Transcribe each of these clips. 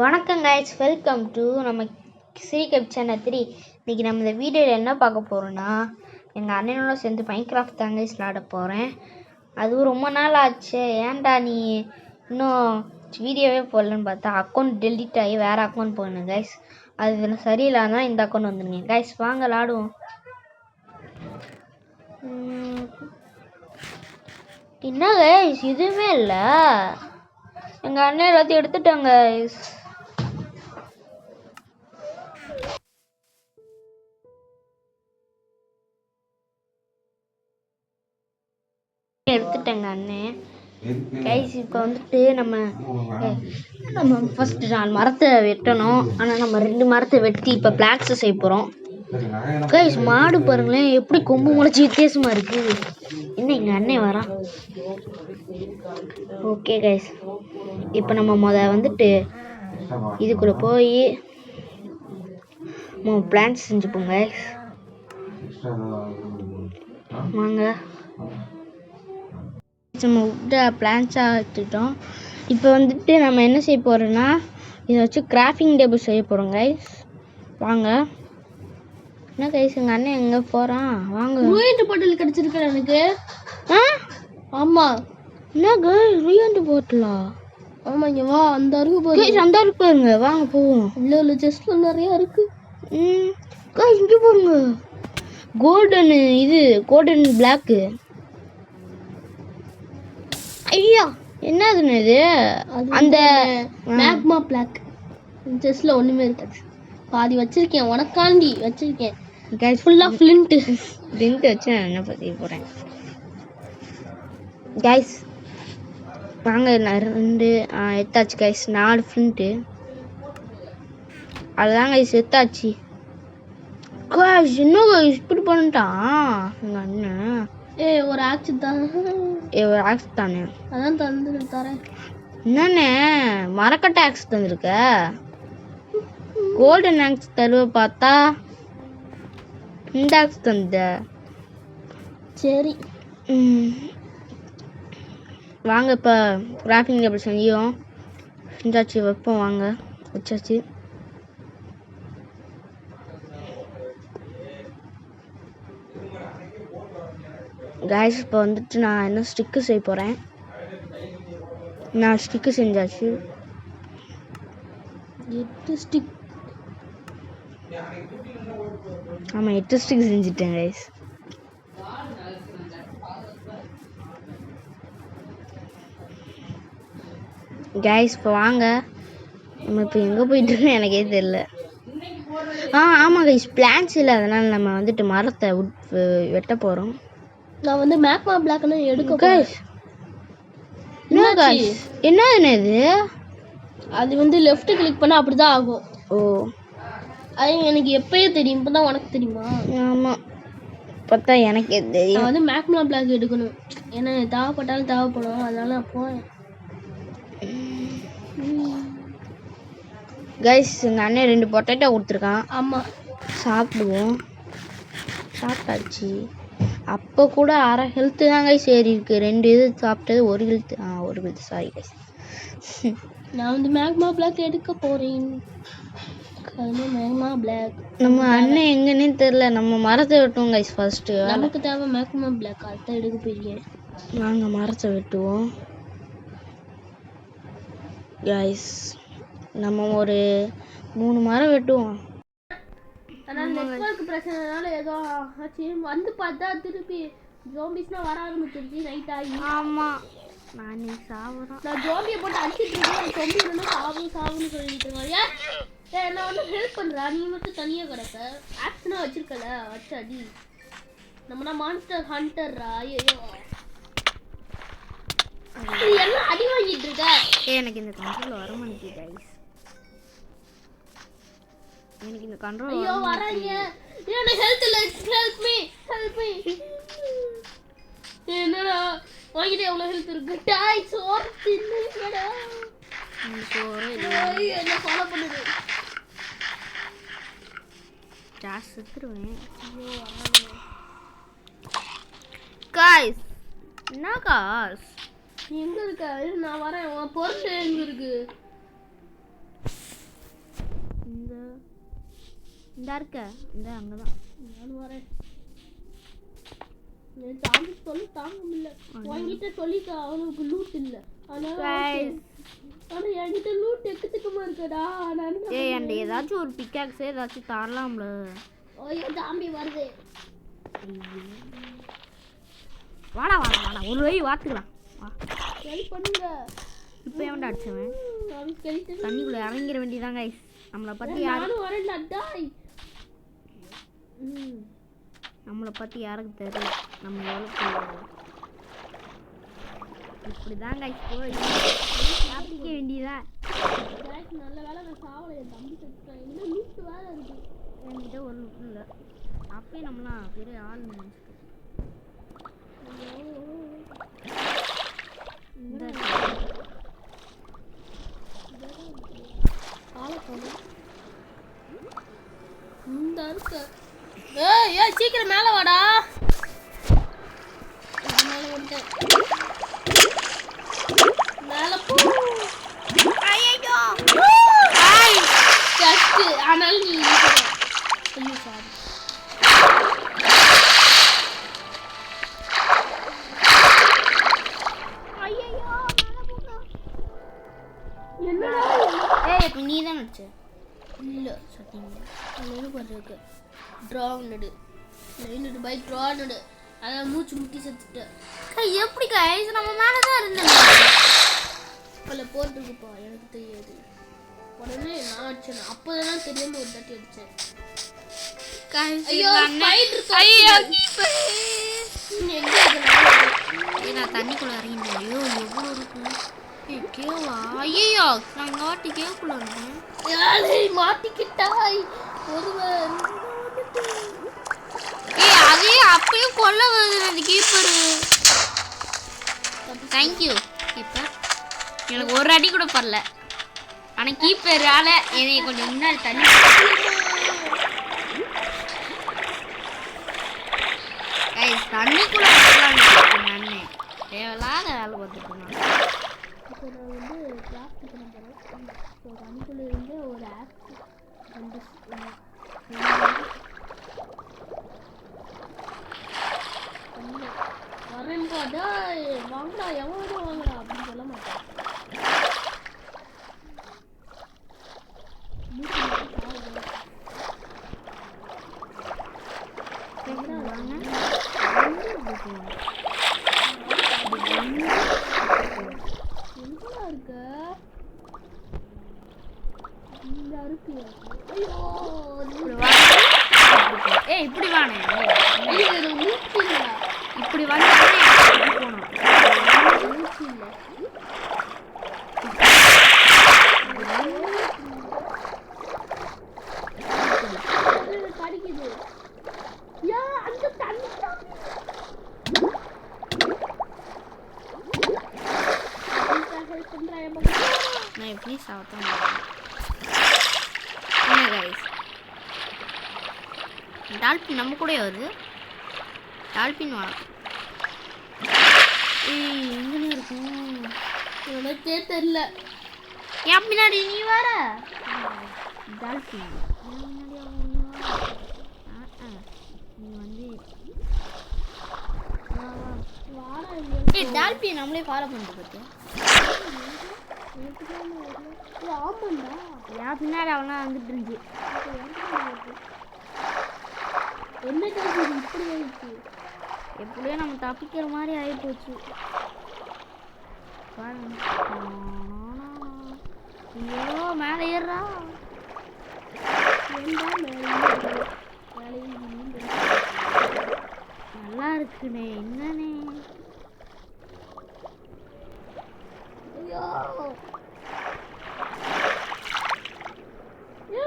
வணக்கம் guys, welcome to நம்ம சிரிகப் channel 3. இன்றைக்கி நம்ம இந்த வீடியோவில் என்ன பார்க்க போகிறோன்னா, எங்கள் அண்ணனோட சேர்ந்து மைன்கிராஃப்ட் தான் கைஸ் விளாட போகிறேன். அதுவும் ரொம்ப நாள் ஆச்சு, ஏன்டா நீ இன்னும் வீடியோவே போடலன்னு பார்த்தா அக்கௌண்ட் டெலிட் ஆகி வேறு அக்கௌண்ட் போகணும் கைஸ். அது சரியில்லாதான் இந்த அக்கௌண்ட் வந்துருங்க கைஸ். வாங்க விளாடுவோம். என்ன கைஸ், இதுவுமே இல்லை. எங்கள் அண்ணன் எல்லாத்தையும் எடுத்துட்டாங்க கைஸ். எடுத்துட்டேங்க அண்ணன் கைஸ். இப்போ வந்துட்டு நம்ம ஃபர்ஸ்ட் 4 மரத்தை வெட்டணும். ஆனால் நம்ம 2 மரத்தை வெட்டி இப்போ பிளான்ஸ் செய்ய போகிறோம் கைஸ். மாடு பாருங்களேன், எப்படி கொம்பு முளைச்சி வித்தியாசமாக இருக்குது. என்ன எங்கள் அண்ணன் வரான். ஓகே கைஸ், இப்போ நம்ம வந்துட்டு இதுக்குள்ளே போய் பிளான்ஸ் செஞ்சுப்போம் கைஸ். வாங்க, நம்ம விட்ட பிளான்ஸாக எடுத்துட்டோம். இப்போ வந்துட்டு நம்ம என்ன செய்ய போகிறோன்னா, இதை வச்சு கிராஃப்டிங் டேபிள் செய்ய போகிறோம் கைஸ். வாங்க. என்ன கைஸ், எங்கள் அண்ணன் எங்கே போகிறான்? வாங்க. ரூயண்ட் பாட்டில் கிடச்சிருக்கு எனக்கு. ஆமாம். என்ன கைஸ், ரூயண்ட் பாட்டிலா? ஆமாம், இங்கே வா. அந்த அருக்கு போய் அந்த அருக்கு பாருங்க. வாங்க போவோம். இல்லை ஜஸ்ட்டில் நிறையா இருக்குது. கைஸ் இங்கே பாருங்க, கோல்டன் கோல்டன் பிளாக்கு. ஐயா, என்னதுன்னு இது? அந்த மேக்மா பிளாக் செஸ்ல ஒண்ணுமே இருக்காது. பாதி வச்சிருக்கேன், உனக்காண்டி வச்சிருக்கேன் கைஸ். ஃபுல்லா ஃப்ளிண்ட் வச்சு நான் என்ன பண்ண போறேன் கைஸ். வாங்க, 2 எத்தாச்சு கைஸ். 4 ஃப்ளிண்ட் அதுதான் கைஸ் எத்தாச்சு கைஸ். என்ன கைஸ் இப்படி பண்ணிட்டான் எங்க அண்ணன்? ஒரு ஆக்ஸ் தான். ஒரு ஆக்ஸ் தானே, அதான் தந்து தரேன். என்னண்ணே மரக்கட்ட ஆக்ஸ் தந்துருக்க? கோல்டன் ஆக்ஸ் தருவ பார்த்தா இந்த ஆக்ஸ் தந்த. சரி வாங்க, இப்போ கிராஃப்டிங் டேபிள் செஞ்சாச்சு. வைப்போம் வாங்க. வச்சாச்சு. கைஸ், இப்போ வந்துட்டு நான் என்ன ஸ்டிக்கு செய்ய போகிறேன். நான் ஸ்டிக்கு செஞ்சாச்சு. 8 ஸ்டிக். ஆமாம், 8 ஸ்டிக் செஞ்சுட்டேன் கைஸ். கைஸ் இப்போ வாங்க, நம்ம இப்போ எங்கே போயிட்டு எனக்கே தெரியல. ஆமாம் கைஸ், பிளான்ஸ் இல்லை, அதனால் நம்ம வந்துட்டு மரத்தை வெட்ட போகிறோம். நான் வந்து மேக்மா பிளாக்னா எடுக்க கைஸ். என்ன இது? அது வந்து லெஃப்ட் கிளிக் பண்ணா அப்படிதான் ஆகும். ஓ, அது எனக்கு எப்பயே தெரியும். இப்பதான் உனக்கு தெரியுமா? ஆமா, இப்பதான் எனக்கே தெரியும். நான் வந்து மேக்மா பிளாக் எடுக்கணும். ஏன்னா தேவைப்பட்டாலும் தேவைப்படும், அதனால அப்போ கைஸ் எங்கள் அண்ணன் 2 பொட்டேட்டோ கொடுத்துருக்கான். ஆமாம், சாப்பிடுவோம். சாப்பிட்டாச்சு. அப்போ கூட அரை ஹெல்த்து தான் கைஸ் ஏறி இருக்கு. 2 இது சாப்பிட்டது 1 ஹெல்த்து. 1 health, sorry guys. நான் வந்து மேக்மா பிளாக் எடுக்க போகிறேன். மேக்மா பிளாக் நம்ம அண்ணன் எங்கன்னே தெரில. நம்ம மரத்தை வெட்டுவோம் கைஸ் ஃபர்ஸ்ட்டு. நமக்கு தேவை மேக்மா பிளாக், அதுதான் எடுக்க போயிருக்கேன். வாங்க மரத்தை வெட்டுவோம் கைஸ். நம்ம ஒரு 3 மரம் வெட்டுவோம். ஆனால் நெட்வொர்க் பிரச்சனைனால ஏதோ ஆச்சு. வந்து பார்த்தா திருப்பி ஜோம்பிஸ்னா வர ஆரம்பிச்சிருச்சு நைட் ஆகி. ஆமாம், நான் சாப்பிட்றேன். நான் ஜோம்பியை போட்டு அடிச்சுட்டு இருக்கேன். ஜோம்பி இல்லைன்னா சாவுன்னு சொல்லிட்டு இருக்காங்க. நான் வந்து ஹெல்ப் பண்ணுறேன், நீ மட்டும் தனியாக கிடக்க. ஆக்ஷனா வச்சிருக்கல, வச்சு அடி. நம்மனா மான்ஸ்டர் ஹண்டர்ரா. ஐயோ, எல்லாம் அடி வாங்கிட்டு இருக்க. எனக்கு இந்த கண்ட்ரோல் வர மாட்டேங்குது கைஸ். எனக்கு இந்த கண்ட்ரோல். ஐயோ வராங்க. என்ன ஹெல்த் இல்ல, ஹெல்ப் மீ. என்னடா வாங்கிட்டு எவ்வளவு ஹெல்த் இருக்கு? டாய் சோறு தின்னுடா. சோறு இல்ல, என்ன ஃபாலோ பண்ணுது. ஜாஸ் செத்துருவேன். ஐயோ வராங்க गाइस. என்ன காஸ், நீ எங்க இருக்க? நான் வரேன். உன் பொருள் எங்க இருக்கு? இந்த இருக்க இந்த அங்கதான் நான் வரேன். தாண்டி சொல்லி தாங்க முடியல. வாங்கிட்ட சொல்லிக்க அவனுக்கு லூட் இல்ல. ஆனா என்கிட்ட லூட் எக்கத்துக்குமா இருக்குடா. ஏய் அந்த ஏதாச்சும் ஒரு பிக்காக்ஸ் ஏதாச்சும் தரலாம்ல. ஐயோ ஜாம்பி வருது. வாடா வாடா வாடா ஒரு வழி வாத்துக்கலாம். வா சரி பண்ணுங்க. இப்போ எவன்டா அடிச்சவன்? தண்ணிக்குள்ள இறங்கிட வேண்டியதான் கைஸ். நம்மளை பத்தி யாரும் வரேன்டா டாய். நம்மளை பற்றி யாருக்கு தெரியல. நம்ம எவ்வளோ இப்படி தான் கைஸ் போய் சாப்பிக்க வேண்டியதான். நல்ல வேலை நான் சாவலை. என் தம்பி செத்துட்டான். இன்னும் லூட்டு வேலை இருக்கு. என்கிட்ட ஒரு லூட்டு இல்லை. அப்பயே நம்மளாம் பெரிய ஆள் நினைச்சிட்டோம். இந்த இருக்க. ஏய் சீக்கிரம் மேல வாடா. மேல வந்துட்டேன். மேல போ. ஐயோ ஐ ஜஸ்ட் ஆனால் நீ ஐயோ சாரி. ஐயோ மேல போங்க. என்னடா ஏய் இப்போ நீ தான் அடிச்ச. இல்ல சத்தியமா என்ன பண்றதுக்கு டிராங் நடு லைன் பை டிராங் நடு அத மூச்சு முட்டி செத்துட்டேன். எப்படி கைஸ் நம்ம மேல தான் இருந்தோம். பல போட்டுக்குப்பா எனக்கு தெரியாது. உடனே நான் அடிச்சேன். அப்பதான் தெரியாம ஒரு தட்டி அடிச்சேன். ஐயோ ஸ்பைடர் ஐயோ நீ எங்க இருக்க? நான் தண்ணிக்குள்ள இறங்கிட்டேன். ஐயோ எவ்வளவு இருக்கு. ஏய் கேவா. ஐயோ நான் காட்டி கேக்குள்ள இருந்தேன். யாரை மாட்டிக்கிட்டாய் ஒருவன். ஏய் அதே அப்பயே கொல்ல வருது அந்த கீப்பர். Thank you keeper. எனக்கு ஒரு அடி கூட பரல. ஆனா கீப்பரால என்னை கொஞ்சம் முன்னாடி தண்ணி. கைஸ் தண்ணிக்குள்ள நானே தேவையில்லாத வேலை பார்த்துட்டு இப்போ நான் வந்து கிராஃப்ட் பண்ண போகிறேன். ஸோ தண்ணிக்குள்ளே இருந்து ஒரு ஆப் வரேன்பாடா வாங்கடா எவ்வளோ வாங்கடா அப்படின்னு சொல்ல மாட்டேன். எங்கடா இருக்க? இந்த இருக்கு. ஐயோ ஏய் இப்படி வானே. இது மூச்சு இல்ல. இப்படி வந்து போணும். மூச்சு இல்ல. கடிக்குது. யா அந்த தண்ணி நான் எப்படி சாப்பிட்டேன் கைஸ். டால்பின் நம்ம கூட வருது. டால்பின் வணக்கம். ஏய் எங்கே இருக்கும் எனக்கே தெரியல. ஏன் பின்னாடி நீ வர? டால்பின் நீ வந்து ஏய் டால்பின் நம்மளே ஃபாலோ பண்ணிட்டு பார்த்தியா? ஆமாண்டா. ஏன் பின்னாடி அவனா வந்துட்டு இருந்துச்சு. என்ன கேள்வி இப்படி ஆயிடுச்சு? எப்படியோ நம்ம தப்பிக்கிற மாதிரி ஆகிப்போச்சு. ஐயோ மேலே ஏறா. நல்லா இருக்குண்ணே. என்னண்ணே ஐயோ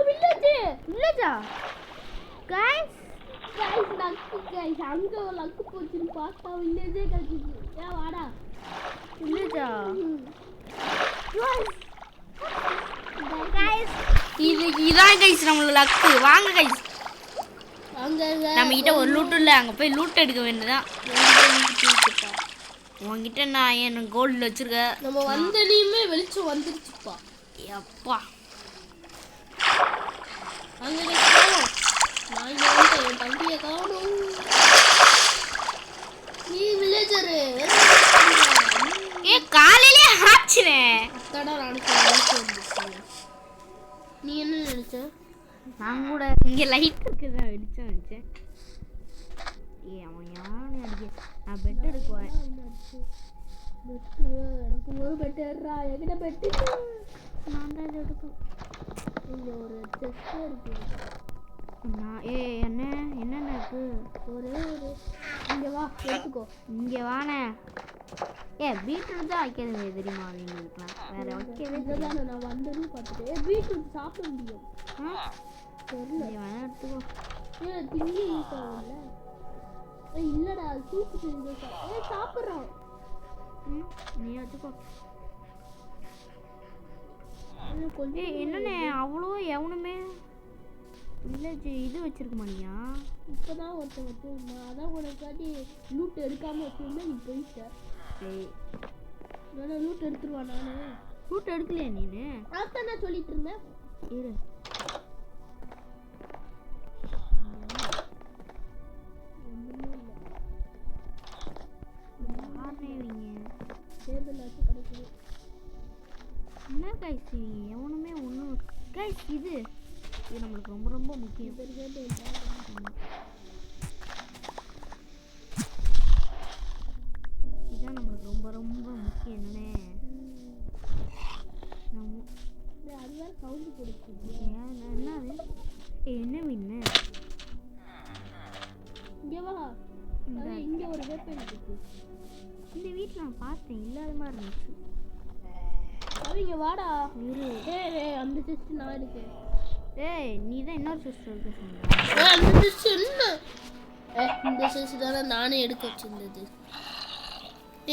வில்லேஜா கைஸ்? Guys luck guys. அங்க லக்கு போச்சுன்னு பார்த்தா வில்லேஜே கிடைச்சிச்சு. ஏன் வாடா வில்லேஜா கைஸ். இதான் கைஸ் நம்மள லக்கு. வாங்க கைஸ். அங்க நம்ம கிட்ட ஒரு லூட் இல்லை. அங்கே போய் லூட் எடுக்க வேண்டியதான். உங்ககிட்ட நான் என்ன கோல்டில் வச்சிருக்க. நம்ம வந்தனையுமே வெளிச்சம் வந்துருச்சுப்பா. எப்பா அங்க அதாடா நினைச்சேன். நீ என்ன நினைச்ச? நான் கூட இங்கே லைட் இருக்குதான் வெடிச்சேன் நினச்சேன். அவன் யானை அடிக்க நான் பெட் எடுக்குவேன். எனக்கு ஒரு பெட் ஏறா என்கிட்ட பெட்டு நான் தான் எடுக்கும். இங்கே ஒரு செஸ்ட் இருக்கு. நான் என்னென்ன இருக்கு? ஒரே ஒரு இங்கே வா எடுத்துக்கோ. இங்கே வானே. பீட்ரூட் தான் வைக்கிறது தெரியுமா அவங்களுக்குலாம்? வேற வைக்கவே தானே நான் வந்ததும் பார்த்துட்டு பீட்ரூட் சாப்பிட முடியும். தெரியல வேணா எடுத்துக்கோ. திங்கி யூஸ் ஆகும்ல. இல்லடா சூப்பு செஞ்சு சாப்பிட்றான். நீ எடுத்துக்கோ. என்னண்ணே அவ்வளோ எவனுமே வில்லேஜ் இது வச்சிருக்க மாட்டியா? இப்போதான் ஒருத்தன் வச்சிருந்தான். அதான் உனக்காட்டி லூட் எடுக்காம வச்சிருந்தேன். நீ போயிட்ட. வேணா லூட் எடுத்துருவான். நானு லூட் எடுக்கலையா நீனு? அதான் நான் சொல்லிட்டு இருந்தேன். இரு என்ன கைஸ் எவனுமே ஒன்றும் கைஸ் இது நம்மளுக்கு ரொம்ப ரொம்ப முக்கியம். இதுதான் நம்மளுக்கு ரொம்ப ரொம்ப முக்கியம். என்னன்னே அது வேற சவுண்டு கொடுக்குது. என்னது? என்ன மீன்? இங்கே வா. இங்கே ஒரு வேப்பன் இருக்கு. இந்த வீட்டில் நான் பார்த்தேன், இல்லாத மாதிரி இருந்துச்சு. அவங்க வாடா. அந்த செஸ்ட் நான் இருக்கேன். நீ தான் இன்னொரு செஸ்ட் இருக்கு சொன்ன. அந்த செஸ்ட் என்ன? இந்த செஸ்ட் தானே நானே எடுக்க வச்சிருந்தது.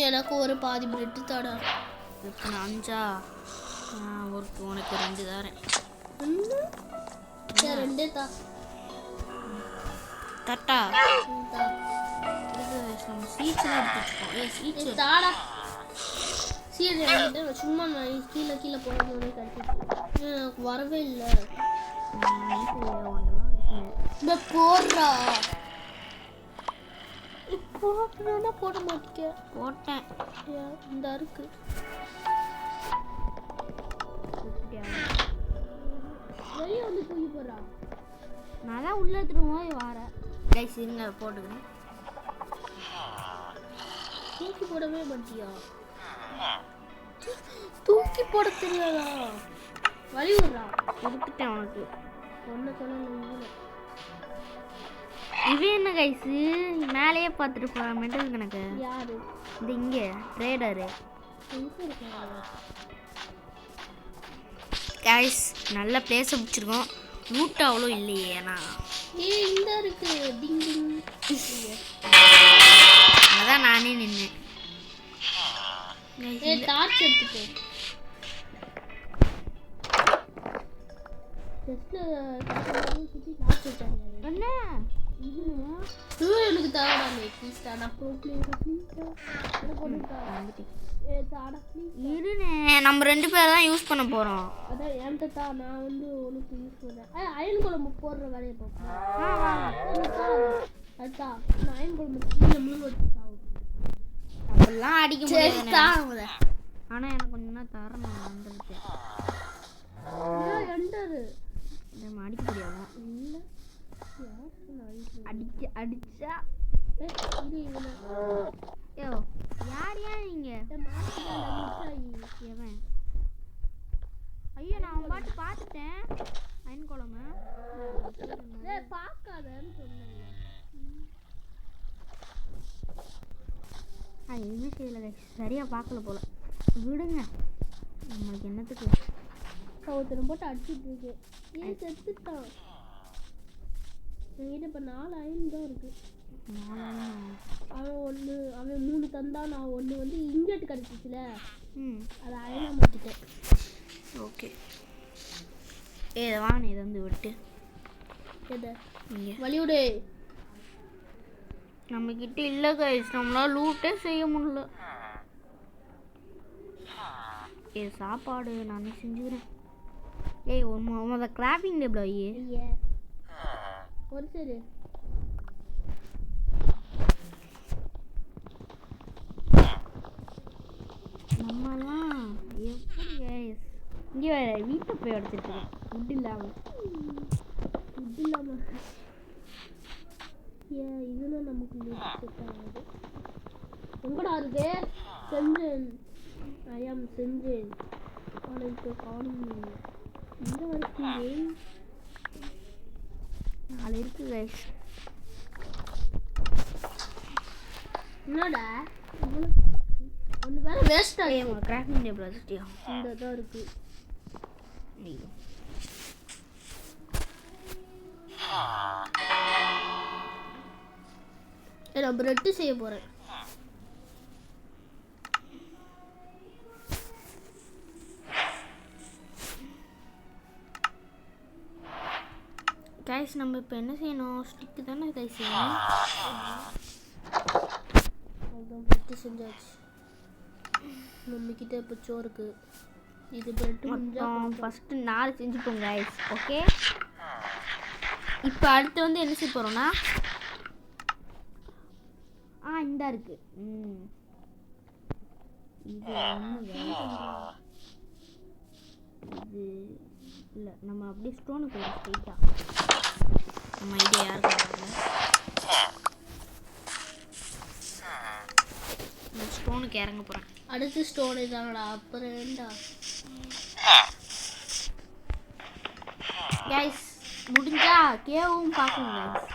எனக்கு ஒரு பாதி பிரெட் தாடா. இப்போ நான் 5 உனக்கு 2 தரேன். 2 தா தட்டா சீட்ஸ்லாம் எடுத்துக்கோ. சீட்ஸ் தாடா. சீட் என்கிட்ட சும்மா நான் கீழே போனோடனே கிடைச்சிச்சு. எனக்கு வரவே இல்லை. இந்த போடுறா போட்டா போட மாட்டேங்க. போட்டேன். இந்த இருக்கு வெளியே வந்து தூக்கி போடுறா. நான் தான் உள்ள எடுத்துட்டு வரேன். கைஸ் இருங்க போட்டுக்கிறேன். தூக்கி போடவே மாட்டியா? தூக்கி போட தெரியாதா? வழி விடுறா. கொடுத்துட்டேன் உனக்கு. ஒன்ன சொல்லணும். இது என்ன கைஸ் மேலேயே பார்த்துட்டு போற மெண்டல் கணக்கு? யாரு இது? இங்கே ட்ரேடரு. கைஸ் நல்ல பிளேஸை பிடிச்சிருக்கோம். லூட் அவ்வளோ இல்லையே. ஏன்னா இந்த இருக்கு டிங் டிங். அதான் நானே நின்னேன். டார்ச் எடுத்துக்கோ. என்ன எனக்கு தேவைடா. நான் ப்ரோ பிளேயர் இருனே. நம்ம 2 பேர் தான் யூஸ் பண்ண போறோம். அதான் என்கிட்ட தான். நான் வந்து உனக்கு யூஸ் பண்ணேன். அயன் குழம்பு போடுற வேலையை பார்ப்பேன். அதுதான் நான் அயன் குழம்பு கீழே முழு வச்சு அப்படிலாம் அடிக்க முடியாது. ஆனா எனக்கு கொஞ்சம் தான் தரணும். வந்துருக்கேன். நம்ம அடிக்க முடியாதா? இல்லை அடிச்சா யார் நீங்க? ஐயோ நான் அவன் பாட்டு பார்த்துட்டேன். அயன் குழம்பு பார்க்காதன்னு சொன்னேன். எதுவுமே செய்யல. சரியா பார்க்கல போல. விடுங்க. நம்மளுக்கு என்னத்துக்கு? ஒருத்தனை போட்டு அடிச்சுட்டு இருக்கு. ஏன் செத்துட்டான்? என்கிட்ட இப்போ 4 அயன் தான் இருக்கு. அவன் 3 தந்தான். நான் 1 வந்து இங்கேட்டு கிடச்சிச்சுல. அதை அயனாக மாற்றிட்டேன். ஓகே. வாங்க இதை வந்து விட்டு எதை வழிவிடு. நம்மக்கிட்ட இல்லை கைஸ். நம்மளால் லூட்டே செய்ய முடியல. சாப்பாடு நானே செஞ்சுக்கிறேன். உன் கிராஃபிங் டேபிள் ஐயே ஒரு சரி. நம்மலாம் எப்படி கைஸ் இங்கே வேற வீட்டை போய் உடச்சிருக்கேன் ஃபுட் இல்லாமல் ஏன் இதுனா நமக்கு செட் ஆகாது. எங்கடா இருக்கு செஞ்சேன் ஐ ஆம் செஞ்சேன் அவனுக்கு காணும் இந்த வரைக்கும் நாலு இருக்கு கைஸ். என்னடா ஒன்று வேற வேஸ்ட் ஆகும். கிராஃப்டிங் டேபிள் வச்சுட்டியா? இந்த தான் இருக்கு. நான் பிரெட் செய்ய போறேன். கைஸ் நம்ம இப்போ என்ன செய்யணும்? ஸ்டிக்கு தானே கைஸ் செய்யணும். அதான் பிரெட் செஞ்சாச்சு. மம்மிக்கிட்ட இப்போ சோறுக்கு இது பிரெட் மொத்தம் ஃபஸ்ட்டு 4 செஞ்சுப்போம் கைஸ். ஓகே இப்போ அடுத்து வந்து என்ன செய்ய போகிறோம்னா இந்த இருக்கு இது இது இல்லை நம்ம அப்படியே ஸ்டோனுக்கு போயிடும் ஸ்ட்ரெயிட்டாக. நம்ம ஐடியா யாருக்கு ஸ்டோனுக்கு இறங்க போகிறேன். அடுத்து ஸ்டோன் இதானடா அப்புறம் ஏண்டா கைஸ் முடிஞ்சா கேவும் பார்க்கணும் கைஸ்.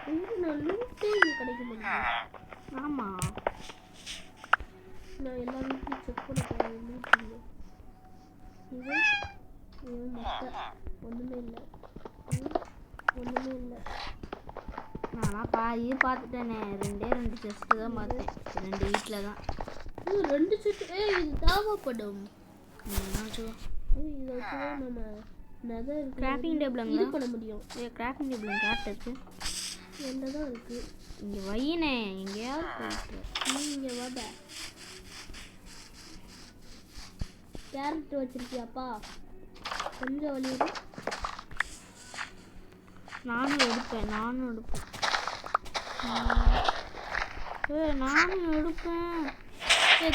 என்ன நான் லூட்டே கிடைக்க முடியும். ஆமாம் நான் எல்லா வீட்லையும் செக் பண்ண போகிறேன். லூட்டிங்க இது மொத்த ஒன்றுமே இல்லை ஒன்றுமே இல்லை. நான்லாம் பாதி பார்த்துட்டேனே. 2 செஸ்ட்டு தான் பார்த்தேன் 2 வீட்டில் தான். இது 2 செட்டு இது தேவைப்படும். என்னாச்சும் இதை வச்சு நம்ம நகை கிராஃப்டிங் டேபிள் இது பண்ண முடியும். கிராஃப்டிங் டேபிள் கேரட் இருக்கு என்ன தான் இருக்கு இங்கே வையினே. எங்கேயாவது போயிட்டு நீங்கள் வாட கேரட் வச்சிருக்கியாப்பா? கொஞ்சம் வழி நானும் எடுப்பேன் நானும் எடுப்பேன்.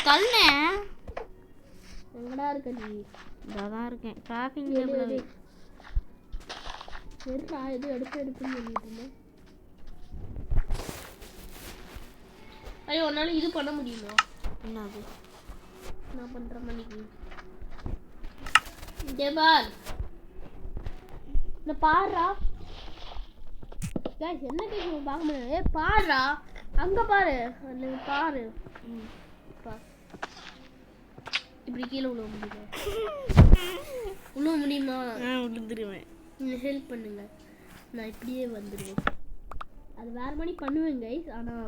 தள்ளே எங்கடா இருக்க நீ? இதாக தான் இருக்கேன். கிராஃப்டிங் டேபிள் சரிடா எது எடுப்புன்னு சொல்லிட்டு இருந்தேன். ஐயோ உன்னால இது பண்ண முடியுமா? என்னது நான் பண்ற மணிக்கு இங்கே பார். இந்த பாருடா கைஸ் என்ன கேட்க பார்க்க முடியாது. பாருடா அங்க பாரு அந்த பாரு இப்படி கீழே விழுவ முடியுமா? விழுவ முடியுமா? விழுந்துருவேன். நீங்கள் ஹெல்ப் பண்ணுங்க. நான் இப்படியே வந்துடுவேன். அது வேறு மாதிரி பண்ணுவேன் கைஸ். ஆனால்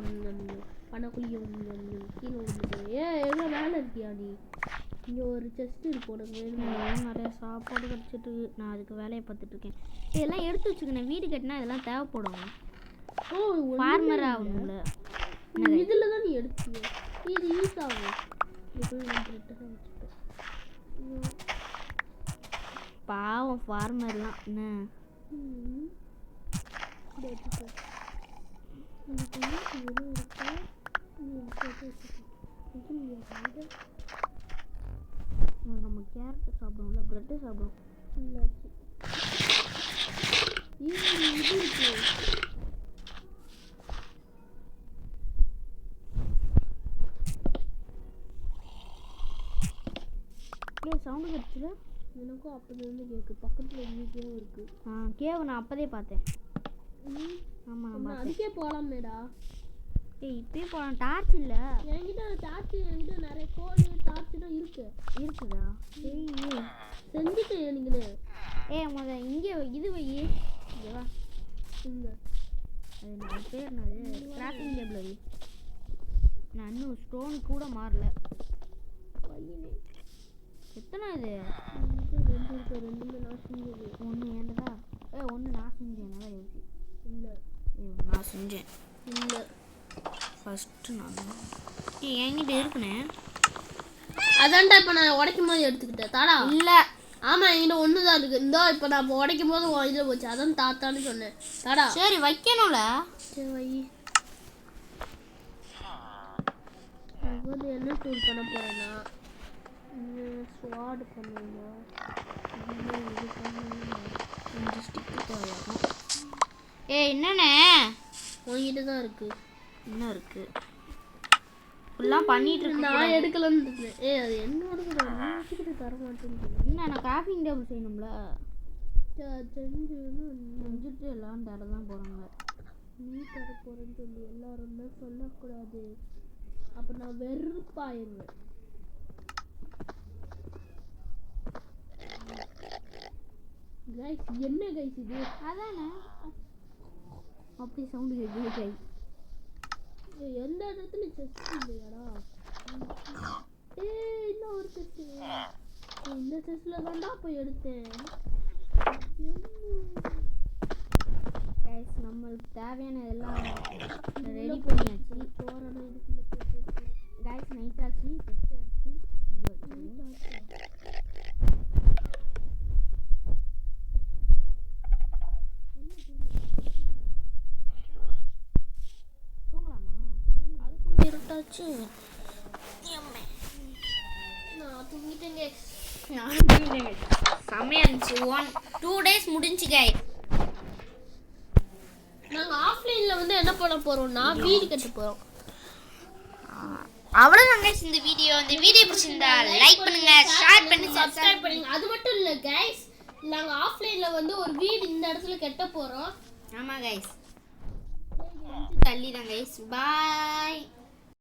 பணக்குழிய கீழே விழுந்துட்டு எவ்வளோ வேலை இருக்கியா நீ? இங்கே ஒரு செஸ்ட் இருக்கு உனக்கு வேணும். நிறைய சாப்பாடு கிடச்சிட்டு நான் அதுக்கு வேலையை பார்த்துட்ருக்கேன். இதெல்லாம் எடுத்து வச்சுக்கணும். வீடு கட்டினா இதெல்லாம் தேவைப்படும். ஃபார்மர் ஆகணும்ல. இதில் தான் நீ எடுத்திய இது யூஸ் ஆகும். பாவம் ஃபார்மர்லாம் என்ன நம்ம கேரட் சாப்பிடுவோம்ல பிரெட்டு சாப்பிடுவோம். இது இருக்கு சவுண்டு கிடச்சில எனக்கும் அப்போதுலேருந்து கேட்கு. பக்கத்தில் வீட்லேயும் இருக்கு. கேவ் நான் அப்போதே பார்த்தேன். ஆமாம் நான் அதுக்கே போகலாமேடா. இப்பயே போகலாம். டார்ச் இல்லை என்கிட்ட. டார்ச் என்கிட்ட நிறைய கோல் டார்ச் தான் இருக்குதா? செஞ்சுட்டேன் நீங்களே. இங்கே இது வை. இங்கேவா இங்கே அது நான் பேர் என்னது? கிராஃப்டிங் டேபிள் வை. நான் இன்னும் ஸ்டோன் கூட மாறல. எத்தனை இது? 2 இருக்கு. 2 நான் செஞ்சது. 1 ஏண்டதா? 1 நான் செஞ்சேன். நல்லா யோசி. இல்லை நான் செஞ்சேன். இல்லை ஃபஸ்ட்டு நான் என்கிட்ட இருக்குனே. அதான்டா இப்போ நான் உடைக்கும் போது எடுத்துக்கிட்டேன். தாடா இல்லை. ஆமாம் என்கிட்ட 1 தான் இருக்குது. இந்தோ இப்போ நான் உடைக்கும் போது இதில் போச்சு. அதான் தாத்தான்னு சொன்னேன். தாடா சரி வைக்கணும்ல. சரி வை. வந்து என்ன டூல் பண்ண போறேன்னா ஸ்வாட் பண்ணுவேன். இது பண்ணுவேன். கொஞ்சம் ஸ்டிக்கு தேவையாகும். என்னண்ணே உங்ககிட்ட தான் இருக்கு. இன்னும் இருக்கு ஃபுல்லாக பண்ணிட்டு இருக்கு. நான் எடுக்கலன்னு இருந்தேன். அது என்னோட தர மாட்டேங்குது. என்ன நான் கிராஃப்டிங் டேபிள் செய்யணும்ல, செஞ்சுட்டு எல்லாம் தர தான் போகிறாங்க. நீ தர போறேன்னு சொல்லி எல்லாருமே சொல்லக்கூடாது, அப்போ நான் வெறுப்பாயிருவேன். கைஸ் என்ன கைஸ் இது? அதானே அப்படி சவுண்டு கேட்குது கைஸ். எந்த இடத்துல செஸ்ட் இல்லையாடா? இன்னும் ஒரு செஸ்ட். இந்த செஸ்ட்ல தான்டா போய் எடுத்தேன். கைஸ் நம்மளுக்கு தேவையான எல்லாம் ரெடி பண்ணியாச்சு. போறேன்னா இதுக்குள்ள போட்டு கைஸ் நைட் ஆச்சு. டெஸ்ட் எடுத்து தூங்கலாமா? அதுக்குள்ள இருட்டாச்சு. நான் தூங்கிட்டேங்க. செம்மையா இருந்துச்சு. 2 days முடிஞ்சு கைஸ். நாங்க ஆஃப்லைன்ல வந்து என்ன பண்ண போறோம்னா வீடு கட்ட போறோம். அவ்வளவுதான் கைஸ் இந்த வீடியோ. பிடிச்சிருந்தா லைக் பண்ணுங்க, ஷேர் பண்ணுங்க, சப்ஸ்கிரைப் பண்ணுங்க. அது மட்டும் இல்ல கைஸ், நாங்க ஆஃப்லைன்ல வந்து ஒரு வீடு இந்த இடத்துல கட்ட போறோம். ஆமா கைஸ், தள்ளி தான் கைஸ். பாய்.